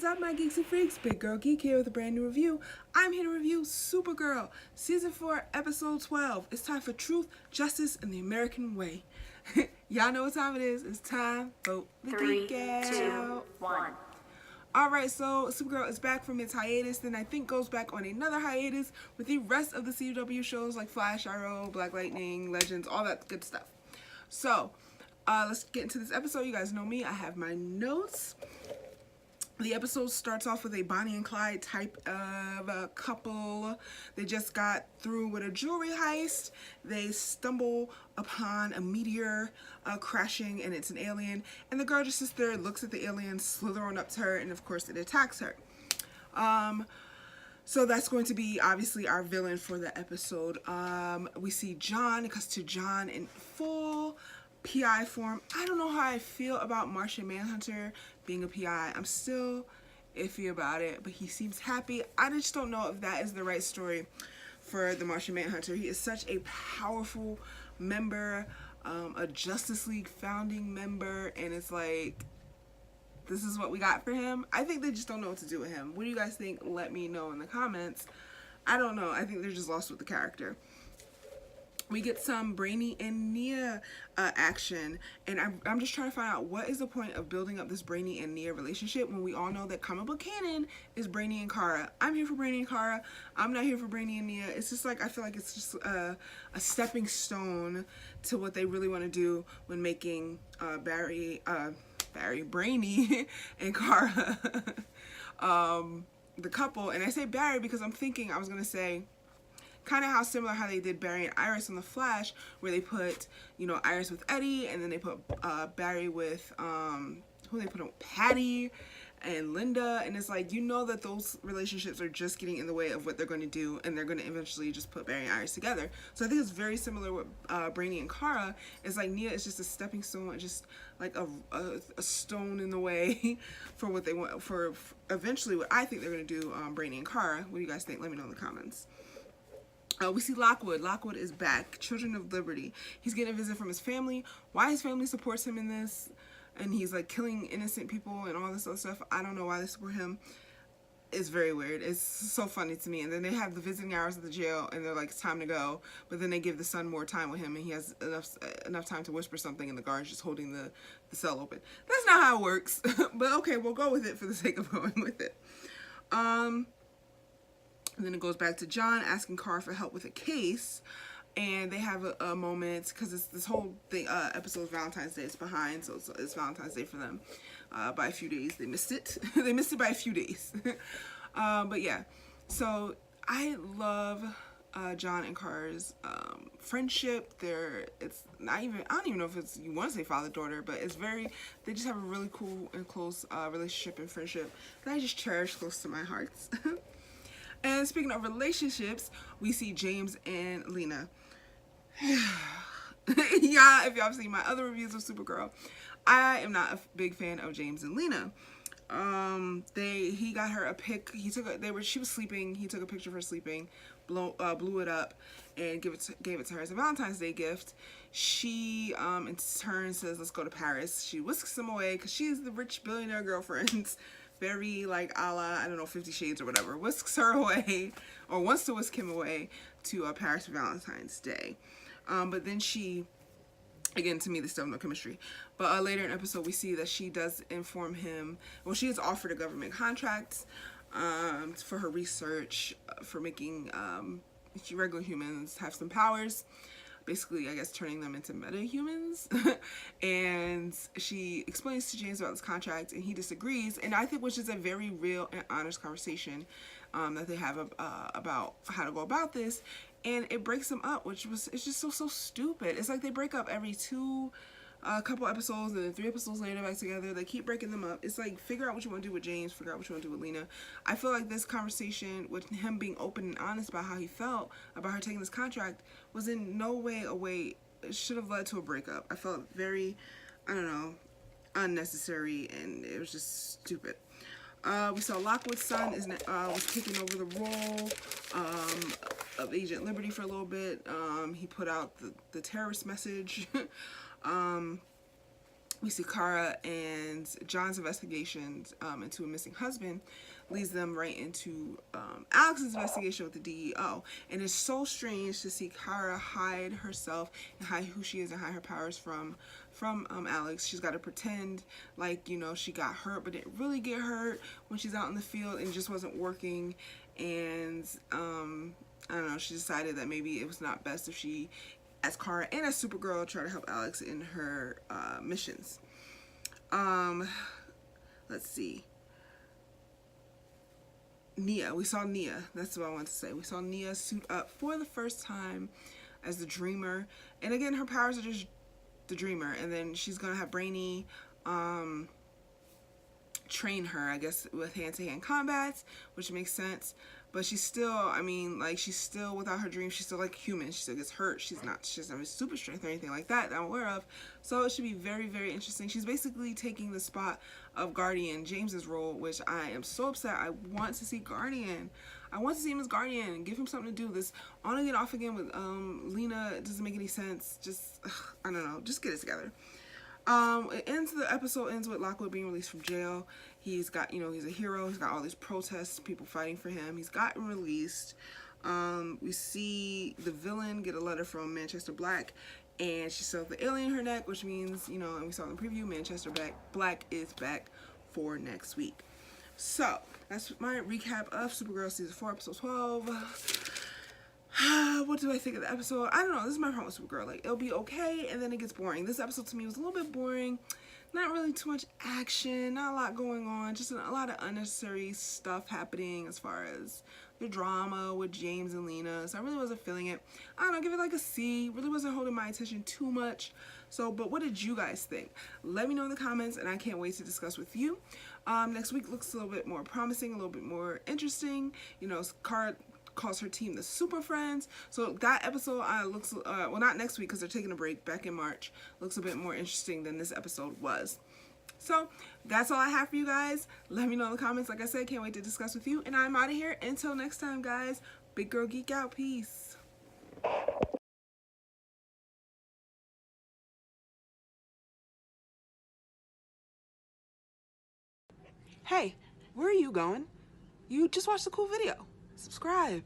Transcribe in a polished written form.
up, my geeks and freaks? Big Girl Geek here with a brand new review. I'm here to review Supergirl, Season 4, Episode 12. It's time for truth, justice, and the American way. Y'all know what time it is. It's time for the Geek Out. 3, 2, 1. Alright, so Supergirl is back from its hiatus, then I think goes back on another hiatus with the rest of the CW shows like Flash, Arrow, Black Lightning, Legends, all that good stuff. So, let's get into this episode. You guys know me. I have my notes. The episode starts off with a Bonnie and Clyde type of a couple. They just got through with a jewelry heist. They stumble upon a meteor crashing, and it's an alien. And the girl just sits there, looks at the alien, slither on up to her, and of course it attacks her. So that's going to be obviously our villain for the episode. We see John. It cuts to John in full PI form. I don't know how I feel about Martian Manhunter being a PI. I'm still iffy about it, but he seems happy. I just don't know if that is the right story for the Martian Manhunter. He is such a powerful member, a Justice League founding member, and it's like, this is what we got for him. I think they just don't know what to do with him. What do you guys think? Let me know in the comments. I don't know. I think they're just lost with the character. We get some Brainy and Nia action, and I'm just trying to find out what is the point of building up this Brainy and Nia relationship when we all know that comic book canon is Brainy and Kara. I'm here for Brainy and Kara. I'm not here for Brainy and Nia. It's just like, I feel like it's just a stepping stone to what they really want to do when making Brainy and Kara the couple. And I say Barry because I'm thinking I was going to say kind of how similar how they did Barry and Iris on The Flash, where they put, you know, Iris with Eddie, and then they put Barry with, who they put on, Patty and Linda, and it's like, you know that those relationships are just getting in the way of what they're going to do, and they're going to eventually just put Barry and Iris together. So I think it's very similar with Brainy and Kara. It's like Nia is just a stepping stone, just like a stone in the way for what they want, for eventually what I think they're going to do, Brainy and Kara. What do you guys think? Let me know in the comments. We see Lockwood. Lockwood is back. Children of Liberty. He's getting a visit from his family. Why his family supports him in this, and he's like killing innocent people and all this other stuff. I don't know why they support him. It's very weird. It's so funny to me. And then they have the visiting hours at the jail, and they're like, it's time to go. But then they give the son more time with him, and he has enough time to whisper something, and the guard's just holding the cell open. That's not how it works. But okay, we'll go with it for the sake of going with it. And then it goes back to John asking Kara for help with a case, and they have a moment, because this whole thing, episode of Valentine's Day is behind, so it's Valentine's Day for them by a few days. They missed it. They missed it by a few days. But yeah, so I love John and Kara's friendship. It's not even, I don't even know if it's, you want to say father-daughter, but it's very, they just have a really cool and close relationship and friendship that I just cherish close to my heart. And speaking of relationships, we see James and Lena. Yeah, if y'all have seen my other reviews of Supergirl, I am not a big fan of James and Lena. He got her a pic. She was sleeping. He took a picture of her sleeping, blew it up, and gave it to her as a Valentine's Day gift. She in turn says, "Let's go to Paris." She whisks him away because she's the rich billionaire girlfriend. Very like a la, I don't know, 50 Shades or whatever, whisks her away, or wants to whisk him away to Paris for Valentine's Day. But then she, again, to me, there's still no chemistry. But later in the episode, we see that she does inform him, well, she is offered a government contract for her research, for making regular humans have some powers. Basically, I guess, turning them into meta-humans. And she explains to James about this contract, and he disagrees. And I think, which is a very real and honest conversation that they have about how to go about this. And it breaks them up, it's just so stupid. It's like they break up every couple episodes, and then 3 episodes later back together. They keep breaking them up. It's like, figure out what you want to do with James, figure out what you want to do with Lena. I feel like this conversation with him being open and honest about how he felt about her taking this contract was in no way it should have led to a breakup. I felt very, I don't know, unnecessary, and it was just stupid. We saw Lockwood's son was taking over the role of Agent Liberty for a little bit. He put out the terrorist message. we see Kara and John's investigations into a missing husband leads them right into Alex's investigation with the DEO. And it's so strange to see Kara hide herself and hide who she is and hide her powers from Alex. She's got to pretend like, you know, she got hurt but didn't really get hurt when she's out in the field, and it just wasn't working. And I don't know, she decided that maybe it was not best if she, as Kara and as Supergirl, try to help Alex in her missions. Let's see. Nia, we saw Nia, that's what I want to say. We saw Nia suit up for the first time as the Dreamer. And again, her powers are just the Dreamer. And then she's going to have Brainy train her, I guess, with hand-to-hand combats, which makes sense. But she's still, I mean, like, she's still, without her dreams, she's still like human. She still gets hurt. She doesn't have super strength or anything like that I'm aware of. So it should be very, very interesting. She's basically taking the spot of Guardian, James's role, which I am so upset. I want to see Guardian. I want to see him as Guardian and give him something to do. This on again, off again with Lena, it doesn't make any sense. Just, I don't know, just get it together. The episode ends with Lockwood being released from jail. He's got, you know, he's a hero. He's got all these protests, people fighting for him. He's gotten released. We see the villain get a letter from Manchester Black, and she sells the alien in her neck, which means, you know, and we saw in the preview, Manchester Black is back for next week. So that's my recap of Supergirl Season 4, Episode 12. What do I think of the episode? I don't know. This is my problem with Supergirl. Like, it'll be okay, and then it gets boring. This episode to me was a little bit boring. Not really too much action. Not a lot going on. Just a lot of unnecessary stuff happening as far as the drama with James and Lena. So I really wasn't feeling it. I don't know. Give it like a C. Really wasn't holding my attention too much. So, but what did you guys think? Let me know in the comments, and I can't wait to discuss with you. Next week looks a little bit more promising, a little bit more interesting. You know, calls her team the Super Friends. So that episode looks, well, not next week because they're taking a break, back in March. Looks a bit more interesting than this episode was. So that's all I have for you guys. Let me know in the comments. Like I said, can't wait to discuss with you. And I'm out of here. Until next time, guys. Big Girl Geek out. Peace. Hey, where are you going? You just watched a cool video. Subscribe.